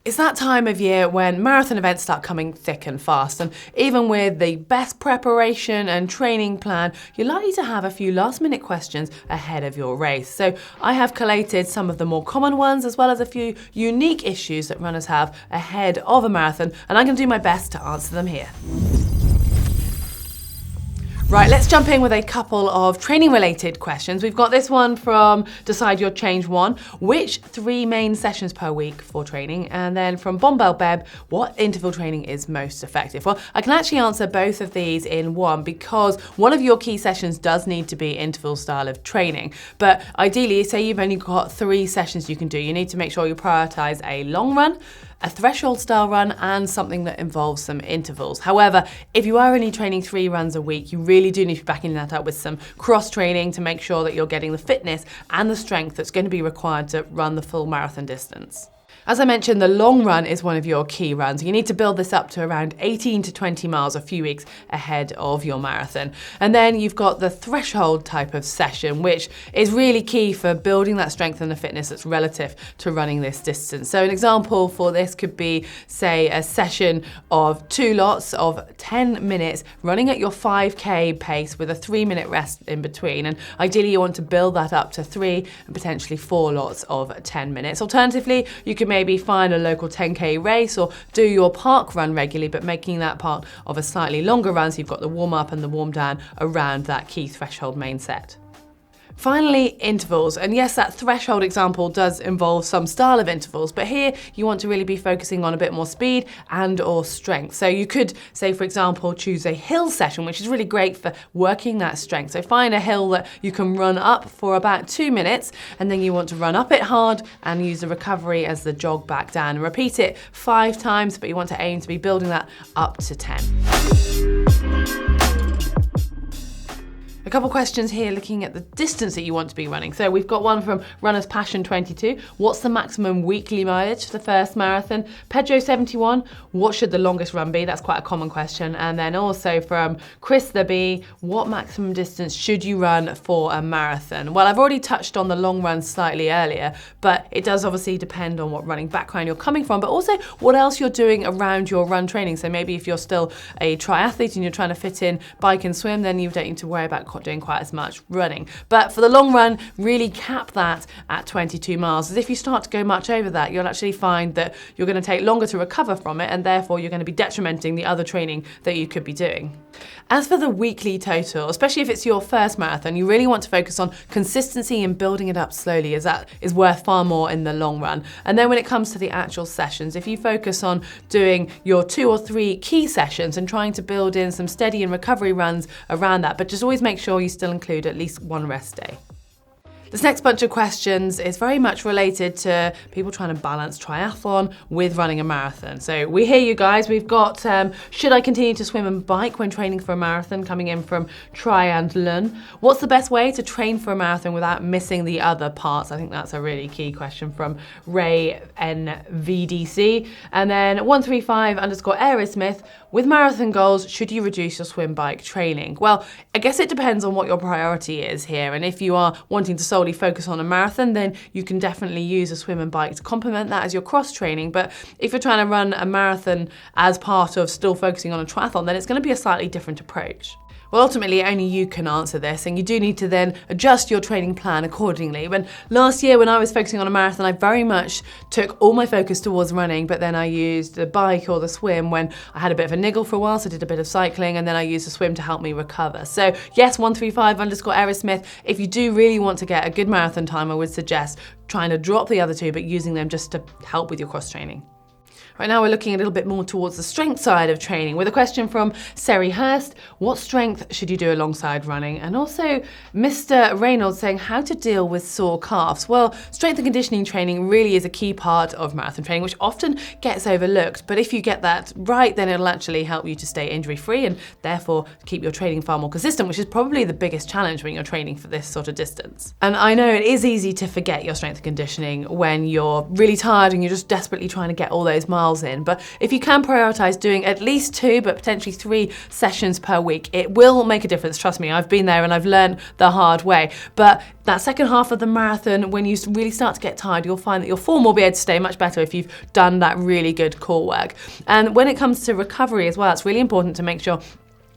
It's that time of year when marathon events start coming thick and fast, and even with the best preparation and training plan, you're likely to have a few last-minute questions ahead of your race. So I have collated some of the more common ones as well as a few unique issues that runners have ahead of a marathon, and I'm going to do my best to answer them here. Right, let's jump in with a couple of training-related questions. We've got this one from Decide Your Change 1. Which 3 main sessions per week for training? And then from Bombell Beb, what interval training is most effective? Well, I can actually answer both of these in one because one of your key sessions does need to be interval style of training. But ideally, say you've only got 3 sessions you can do, you need to make sure you prioritize a long run, a threshold style run, and something that involves some intervals. However, if you are only training 3 runs a week, you really do need to be backing that up with some cross training to make sure that you're getting the fitness and the strength that's going to be required to run the full marathon distance. As I mentioned, the long run is one of your key runs. You need to build this up to around 18 to 20 miles a few weeks ahead of your marathon. And then you've got the threshold type of session, which is really key for building that strength and the fitness that's relative to running this distance. So an example for this could be, say, a session of 2 lots of 10 minutes running at your 5K pace with a 3-minute rest in between. And ideally you want to build that up to 3 and potentially 4 lots of 10 minutes. Alternatively, you can maybe find a local 10K race or do your park run regularly, but making that part of a slightly longer run so you've got the warm up and the warm down around that key threshold main set. Finally, intervals. And yes, that threshold example does involve some style of intervals, but here you want to really be focusing on a bit more speed and or strength. So you could say, for example, choose a hill session, which is really great for working that strength. So find a hill that you can run up for about 2 minutes, and then you want to run up it hard and use the recovery as the jog back down. And repeat it 5 times, but you want to aim to be building that up to 10. A couple questions here looking at the distance that you want to be running. So we've got one from Runner's Passion 22. What's the maximum weekly mileage for the first marathon? Pedro 71. What should the longest run be? That's quite a common question. And then also from Chris the Bee, what maximum distance should you run for a marathon? Well, I've already touched on the long run slightly earlier, but it does obviously depend on what running background you're coming from, but also what else you're doing around your run training. So maybe if you're still a triathlete and you're trying to fit in bike and swim, then you don't need to worry about doing quite as much running. But for the long run, really cap that at 22 miles. As if you start to go much over that, you'll actually find that you're going to take longer to recover from it, and therefore you're going to be detrimenting the other training that you could be doing. As for the weekly total, especially if it's your first marathon, you really want to focus on consistency and building it up slowly, as that is worth far more in the long run. And then when it comes to the actual sessions, if you focus on doing your 2 or 3 key sessions and trying to build in some steady and recovery runs around that, but just always make sure you still include at least 1 rest day. This next bunch of questions is very much related to people trying to balance triathlon with running a marathon. So we hear you guys. We've got, should I continue to swim and bike when training for a marathon, coming in from Triathlon. What's the best way to train for a marathon without missing the other parts? I think that's a really key question from Ray NVDC. And then 135_Aerosmith, with marathon goals, should you reduce your swim bike training? Well, I guess it depends on what your priority is here. And if you are wanting to solely focus on a marathon, then you can definitely use a swim and bike to complement that as your cross training. But if you're trying to run a marathon as part of still focusing on a triathlon, then it's going to be a slightly different approach. Well, ultimately, only you can answer this, and you do need to then adjust your training plan accordingly. When last year, when I was focusing on a marathon, I very much took all my focus towards running, but then I used the bike or the swim when I had a bit of a niggle for a while, so I did a bit of cycling, and then I used the swim to help me recover. So yes, 135_Aerosmith, if you do really want to get a good marathon time, I would suggest trying to drop the other 2, but using them just to help with your cross training. Right now we're looking a little bit more towards the strength side of training with a question from Seri Hurst. What strength should you do alongside running? And also Mr. Reynolds saying how to deal with sore calves. Well, strength and conditioning training really is a key part of marathon training, which often gets overlooked. But if you get that right, then it'll actually help you to stay injury free and therefore keep your training far more consistent, which is probably the biggest challenge when you're training for this sort of distance. And I know it is easy to forget your strength and conditioning when you're really tired and you're just desperately trying to get all those those miles in. But if you can prioritize doing at least 2, but potentially 3 sessions per week, it will make a difference. Trust me, I've been there and I've learned the hard way. But that second half of the marathon, when you really start to get tired, you'll find that your form will be able to stay much better if you've done that really good core work. And when it comes to recovery as well, it's really important to make sure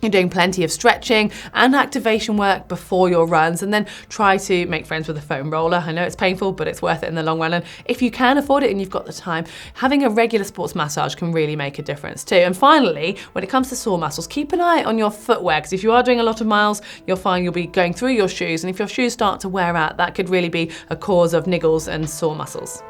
you're doing plenty of stretching and activation work before your runs, and then try to make friends with a foam roller. I know it's painful, but it's worth it in the long run. And if you can afford it and you've got the time, having a regular sports massage can really make a difference too. And finally, when it comes to sore muscles, keep an eye on your footwear, because if you are doing a lot of miles, you'll find you'll be going through your shoes. And if your shoes start to wear out, that could really be a cause of niggles and sore muscles.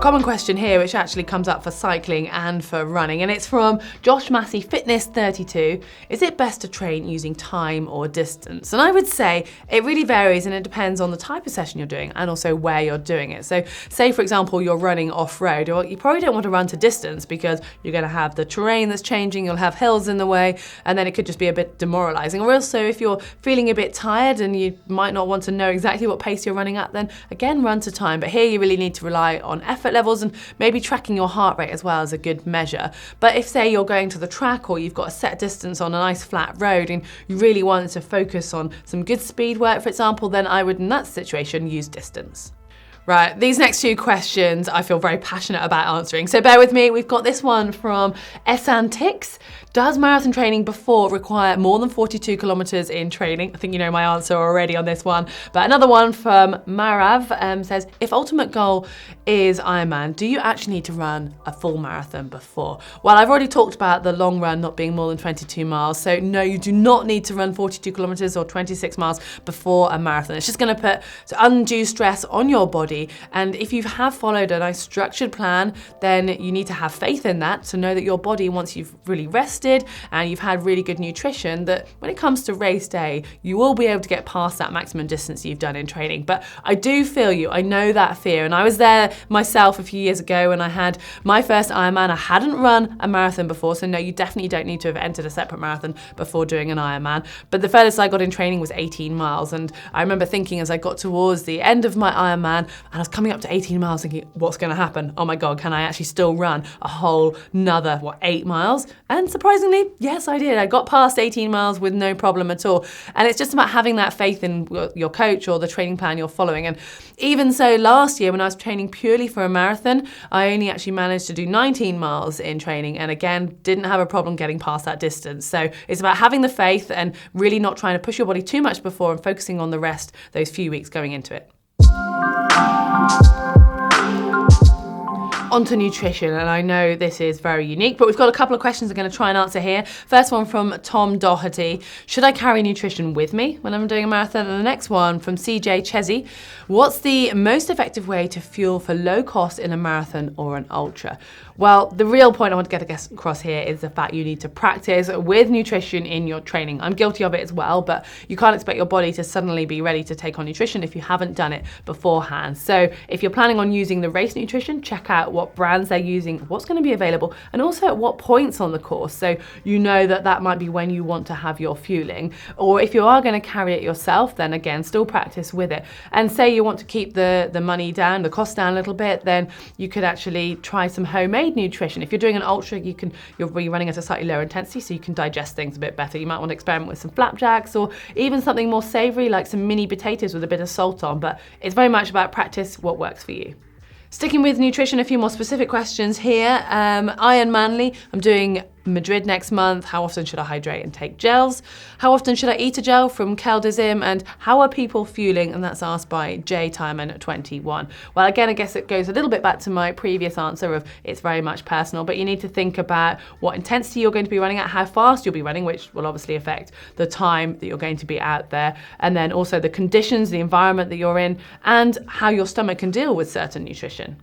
Common question here, which actually comes up for cycling and for running, and it's from Josh Massey, Fitness 32. Is it best to train using time or distance? And I would say it really varies, and it depends on the type of session you're doing and also where you're doing it. So say, for example, you're running off-road, or you probably don't want to run to distance because you're going to have the terrain that's changing, you'll have hills in the way, and then it could just be a bit demoralizing. Or also, if you're feeling a bit tired and you might not want to know exactly what pace you're running at, then again, run to time. But here you really need to rely on effort levels, and maybe tracking your heart rate as well as a good measure. But if, say, you're going to the track or you've got a set distance on a nice flat road and you really want to focus on some good speed work, for example, then I would in that situation use distance. Right, these next 2 questions I feel very passionate about answering, so bear with me. We've got this one from Esantix. Does marathon training before require more than 42 kilometers in training? I think you know my answer already on this one. But another one from Marav says, if ultimate goal is Ironman, do you actually need to run a full marathon before? Well, I've already talked about the long run not being more than 22 miles. So no, you do not need to run 42 kilometers or 26 miles before a marathon. It's just going to put undue stress on your body. And if you have followed a nice structured plan, then you need to have faith in that to know that your body, once you've really rested and you've had really good nutrition, that when it comes to race day, you will be able to get past that maximum distance you've done in training. But I do feel you, I know that fear, and I was there myself a few years ago when I had my first Ironman. I hadn't run a marathon before, so no, you definitely don't need to have entered a separate marathon before doing an Ironman. But the furthest I got in training was 18 miles, and I remember thinking as I got towards the end of my Ironman and I was coming up to 18 miles thinking, what's going to happen? Oh my God, can I actually still run a whole another, 8 miles? And surprisingly, yes, I did. I got past 18 miles with no problem at all. And it's just about having that faith in your coach or the training plan you're following. And even so, last year when I was training purely for a marathon, I only actually managed to do 19 miles in training, and again, didn't have a problem getting past that distance. So it's about having the faith and really not trying to push your body too much before and focusing on the rest those few weeks going into it. Onto nutrition, and I know this is very unique, but we've got a couple of questions I'm going to try and answer here. First one from Tom Doherty. Should I carry nutrition with me when I'm doing a marathon? And the next one from CJ Chesney. What's the most effective way to fuel for low cost in a marathon or an ultra? Well, the real point I want to get across here is the fact you need to practice with nutrition in your training. I'm guilty of it as well, but you can't expect your body to suddenly be ready to take on nutrition if you haven't done it beforehand. So if you're planning on using the race nutrition, check out what brands they're using, what's going to be available, and also at what points on the course. So you know that might be when you want to have your fueling. Or if you are going to carry it yourself, then again, still practice with it. And say you want to keep the money down, the cost down a little bit, then you could actually try some homemade nutrition. If you're doing an ultra, you'll be running at a slightly lower intensity, so you can digest things a bit better. You might want to experiment with some flapjacks or even something more savory like some mini potatoes with a bit of salt on, but it's very much about practice, what works for you. Sticking with nutrition, a few more specific questions here. Iron Manly, I'm doing Madrid next month. How often should I hydrate and take gels? How often should I eat a gel from CALVES? And how are people fueling? And that's asked by J Timan at 21. Well, again, I guess it goes a little bit back to my previous answer of it's very much personal, but you need to think about what intensity you're going to be running at, how fast you'll be running, which will obviously affect the time that you're going to be out there, and then also the conditions, the environment that you're in, and how your stomach can deal with certain nutrition.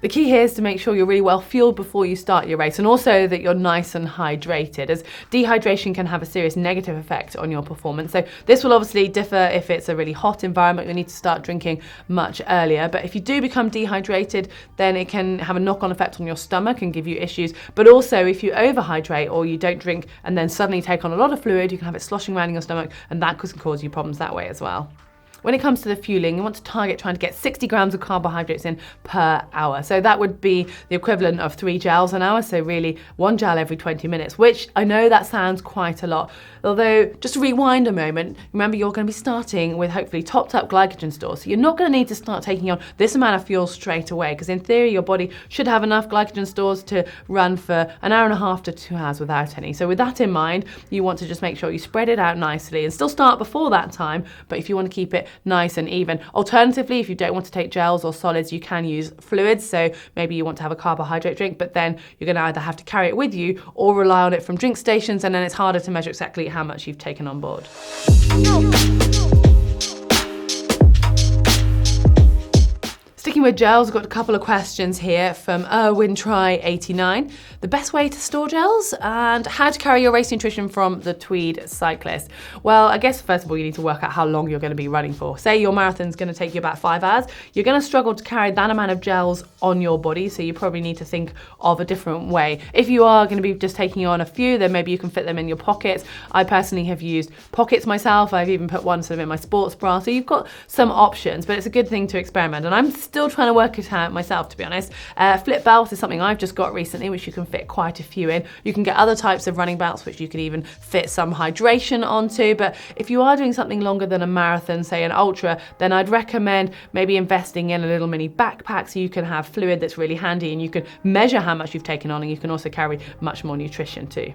The key here is to make sure you're really well fueled before you start your race, and also that you're nice and hydrated, as dehydration can have a serious negative effect on your performance. So this will obviously differ if it's a really hot environment. You need to start drinking much earlier. But if you do become dehydrated, then it can have a knock-on effect on your stomach and give you issues. But also if you overhydrate or you don't drink and then suddenly take on a lot of fluid, you can have it sloshing around in your stomach, and that can cause you problems that way as well. When it comes to the fueling, you want to target trying to get 60 grams of carbohydrates in per hour. So that would be the equivalent of 3 gels an hour. So really 1 gel every 20 minutes, which I know that sounds quite a lot. Although, just to rewind a moment, remember you're going to be starting with hopefully topped up glycogen stores. So you're not going to need to start taking on this amount of fuel straight away, because in theory, your body should have enough glycogen stores to run for an hour and a half to 2 hours without any. So with that in mind, you want to just make sure you spread it out nicely and still start before that time. But if you want to keep it nice and even. Alternatively, if you don't want to take gels or solids, you can use fluids. So maybe you want to have a carbohydrate drink, but then you're going to either have to carry it with you or rely on it from drink stations, and then it's harder to measure exactly how much you've taken on board. Sticking with gels, we've got a couple of questions here from Erwin Try 89. The best way to store gels and how to carry your race nutrition from the Tweed Cyclist. Well, I guess first of all, you need to work out how long you're going to be running for. Say your marathon's going to take you about 5 hours. You're going to struggle to carry that amount of gels on your body, so you probably need to think of a different way. If you are going to be just taking on a few, then maybe you can fit them in your pockets. I personally have used pockets myself. I've even put one sort of in my sports bra. So you've got some options, but it's a good thing to experiment. And I'm still trying to work it out myself, to be honest. Flip belt is something I've just got recently, which you can fit quite a few in. You can get other types of running belts, which you can even fit some hydration onto. But if you are doing something longer than a marathon, say an ultra, then I'd recommend maybe investing in a little mini backpack so you can have fluid that's really handy and you can measure how much you've taken on, and you can also carry much more nutrition too.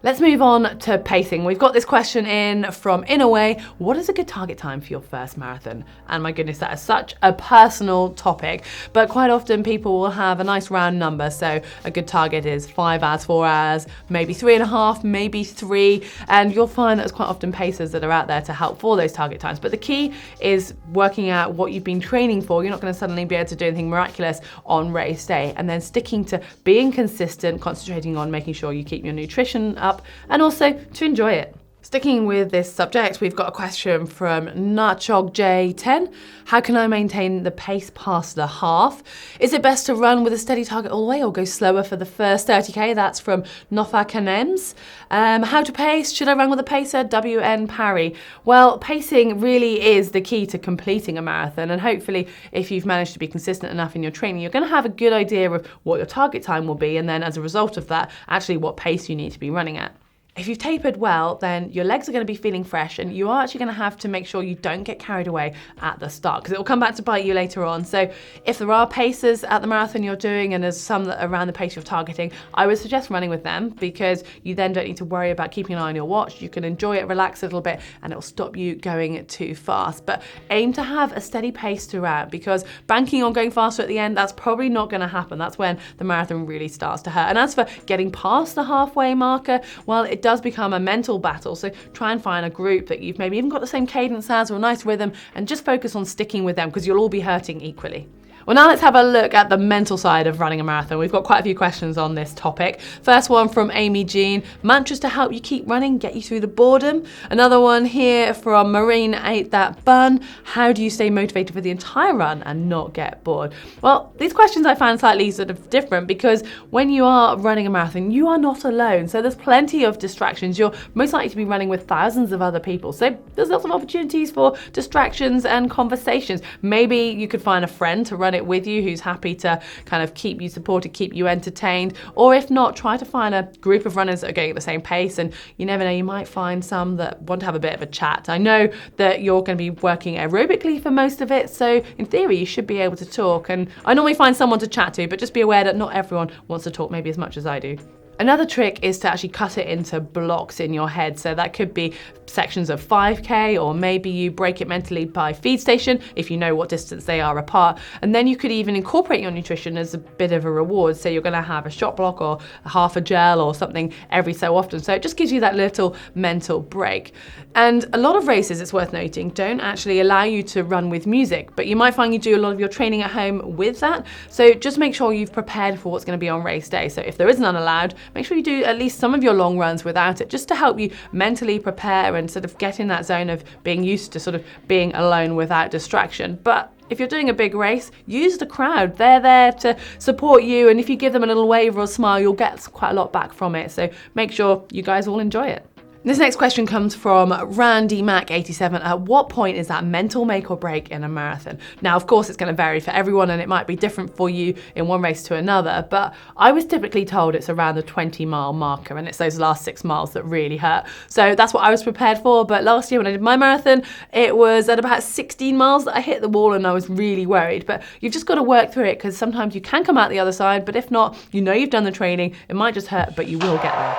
Let's move on to pacing. We've got this question in from Inaway. What is a good target time for your first marathon? And my goodness, that is such a personal topic, but quite often people will have a nice round number. So a good target is 5 hours, 4 hours, maybe 3.5, maybe 3. And you'll find that there's quite often pacers that are out there to help for those target times. But the key is working out what you've been training for. You're not going to suddenly be able to do anything miraculous on race day, and then sticking to being consistent, concentrating on making sure you keep your nutrition up, and also to enjoy it. Sticking with this subject, we've got a question from Nachog J10. How can I maintain the pace past the half? Is it best to run with a steady target all the way or go slower for the first 30k? That's from Nofa Canems. How to pace? Should I run with a pacer? WN Parry. Well, pacing really is the key to completing a marathon, and hopefully if you've managed to be consistent enough in your training, you're going to have a good idea of what your target time will be, and then as a result of that, actually what pace you need to be running at. If you've tapered well, then your legs are going to be feeling fresh, and you are actually going to have to make sure you don't get carried away at the start, because it will come back to bite you later on. So if there are paces at the marathon you're doing and there's some that are around the pace you're targeting, I would suggest running with them, because you then don't need to worry about keeping an eye on your watch. You can enjoy it, relax a little bit, and it will stop you going too fast. But aim to have a steady pace throughout, because banking on going faster at the end, that's probably not going to happen. That's when the marathon really starts to hurt. And as for getting past the halfway marker, well, it does become a mental battle. So try and find a group that you've maybe even got the same cadence as or a nice rhythm, and just focus on sticking with them, because you'll all be hurting equally. Well, now let's have a look at the mental side of running a marathon. We've got quite a few questions on this topic. First one from Amy Jean. Mantras to help you keep running, get you through the boredom. Another one here from Marine Ate That Bun. How do you stay motivated for the entire run and not get bored? Well, these questions I found slightly sort of different, because when you are running a marathon, you are not alone. So there's plenty of distractions. You're most likely to be running with thousands of other people. So there's lots of opportunities for distractions and conversations. Maybe you could find a friend to run it with you who's happy to kind of keep you supported, keep you entertained, or if not, try to find a group of runners that are going at the same pace. And you never know, you might find some that want to have a bit of a chat. I know that you're going to be working aerobically for most of it, so in theory you should be able to talk, and I normally find someone to chat to, but just be aware that not everyone wants to talk maybe as much as I do. Another trick is to actually cut it into blocks in your head. So that could be sections of 5K, or maybe you break it mentally by feed station if you know what distance they are apart. And then you could even incorporate your nutrition as a bit of a reward. So you're going to have a shot block or half a gel or something every so often. So it just gives you that little mental break. And a lot of races, it's worth noting, don't actually allow you to run with music, but you might find you do a lot of your training at home with that. So just make sure you've prepared for what's going to be on race day. So if there is none allowed, make sure you do at least some of your long runs without it, just to help you mentally prepare and sort of get in that zone of being used to sort of being alone without distraction. But if you're doing a big race, use the crowd. They're there to support you, and if you give them a little wave or a smile, you'll get quite a lot back from it. So make sure you guys all enjoy it. This next question comes from Randy Mac 87. At what point is that mental make or break in a marathon? Now, of course, it's going to vary for everyone and it might be different for you in one race to another, but I was typically told it's around the 20-mile marker and it's those last 6 miles that really hurt. So that's what I was prepared for. But last year when I did my marathon, it was at about 16 miles that I hit the wall and I was really worried. But you've just got to work through it because sometimes you can come out the other side, but if not, you know you've done the training. It might just hurt, but you will get there.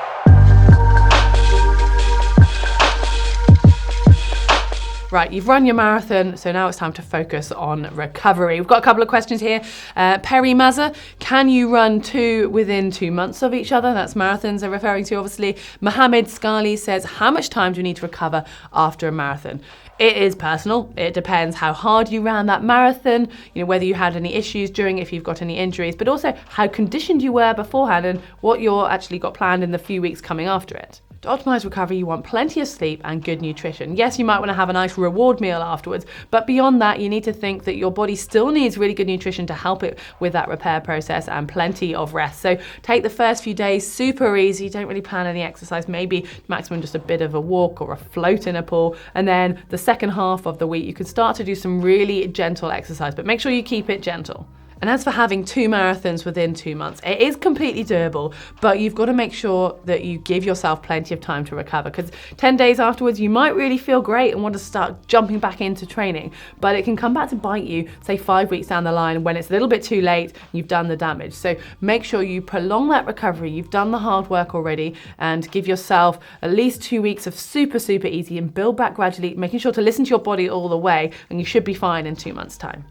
Right, you've run your marathon, so now it's time to focus on recovery. We've got a couple of questions here. Perry Mazza, can you run 2 within 2 months of each other? That's marathons they're referring to, obviously. Mohammed Scali says, how much time do you need to recover after a marathon? It is personal. It depends how hard you ran that marathon, whether you had any issues during it, if you've got any injuries, but also how conditioned you were beforehand and what you're actually got planned in the few weeks coming after it. To optimize recovery, you want plenty of sleep and good nutrition. Yes, you might want to have a nice reward meal afterwards, but beyond that, you need to think that your body still needs really good nutrition to help it with that repair process and plenty of rest. So take the first few days super easy. Don't really plan any exercise, maybe maximum just a bit of a walk or a float in a pool. And then the second half of the week, you can start to do some really gentle exercise, but make sure you keep it gentle. And as for having 2 marathons within 2 months, it is completely doable, but you've got to make sure that you give yourself plenty of time to recover, because 10 days afterwards, you might really feel great and want to start jumping back into training, but it can come back to bite you, say 5 weeks down the line when it's a little bit too late, you've done the damage. So make sure you prolong that recovery, you've done the hard work already, and give yourself at least 2 weeks of super easy and build back gradually, making sure to listen to your body all the way, and you should be fine in 2 months' time.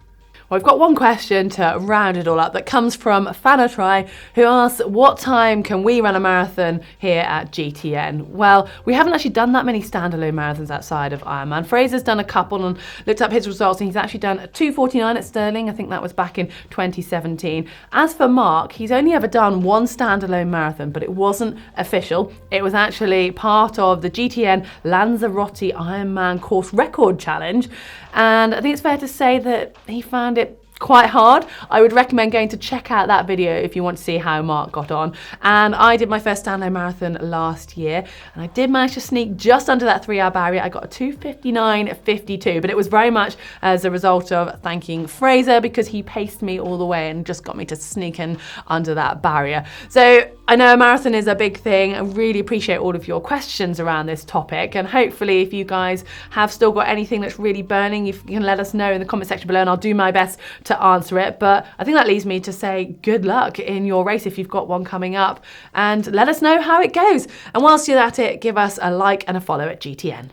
Well, I've got one question to round it all up that comes from Fanatry, who asks, what time can we run a marathon here at GTN? Well, we haven't actually done that many standalone marathons outside of Ironman. Fraser's done a couple and looked up his results, and he's actually done a 2:49 at Stirling. I think that was back in 2017. As for Mark, he's only ever done one standalone marathon, but it wasn't official. It was actually part of the GTN Lanzarote Ironman course record challenge. And I think it's fair to say that he found it quite hard. I would recommend going to check out that video if you want to see how Mark got on. And I did my first standalone marathon last year, and I did manage to sneak just under that 3-hour barrier. I got a 2:59.52, but it was very much as a result of thanking Fraser, because he paced me all the way and just got me to sneak in under that barrier. So I know a marathon is a big thing. I really appreciate all of your questions around this topic, and hopefully if you guys have still got anything that's really burning, you can let us know in the comment section below and I'll do my best to answer it. But I think that leads me to say good luck in your race if you've got one coming up, and let us know how it goes. And whilst you're at it, give us a like and a follow at GTN.